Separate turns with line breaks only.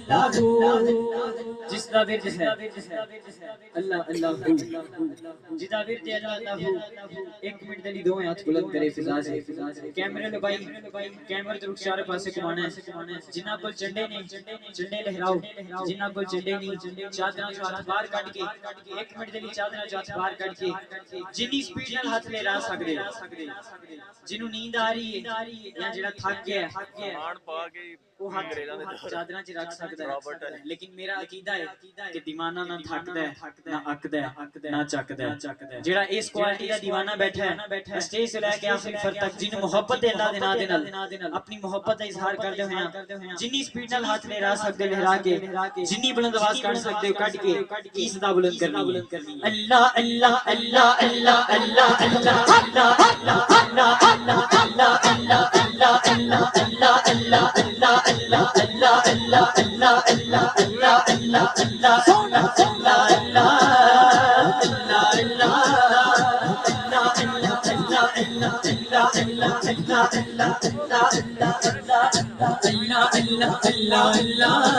جس دا ورد ہے اللہ اللہ جدا ورد ہے اللہ ایک منٹ دے لئی دو ہاتھ بلند کرے فضا سے کیمرے لگائی کیمرے تے رخ چارے پاسے گھمانا ہے جنہاں کول چنڈے نے چنڈے لہراؤ جنہاں کول چنڈے نہیں چادراں چوں ہاتھ باہر کڈ کے ایک منٹ دے لئی چادراں چوں ہاتھ باہر کڈ کے جنی سپیڈ نال ہاتھ لہرا سکدے جنوں نیند آ رہی ہے یا جڑا تھک گیا ہے
مان پا کے
وہ ہاتھ چادراں چ رکھ سکدا ہے لیکن میرا عقیدہ ہے کہ دیوانہ نہ تھکدا ہے نہ اکدا ہے نہ چکدا ہے جڑا اس کوالٹی دا دیوانہ بیٹھا ہے اسٹیج سے لے کے آخری فر تک جن محبت ہے اللہ دے نام دے نال اپنی محبت دا اظہار کردے ہوئے جنی سپیڈ نال ہاتھ لہرا سکدے لہرا کے جنی بلند آواز کر سکدے کڈ کے کی صدا بلند کرنی ہے اللہ اللہ اللہ اللہ اللہ اللہ اللہ اللہ اللہ اللہ اللہ اللہ اللہ اللہ اللہ Allah Allah Allah Allah Allah Allah Allah Allah sona Allah Allah Allah Allah Allah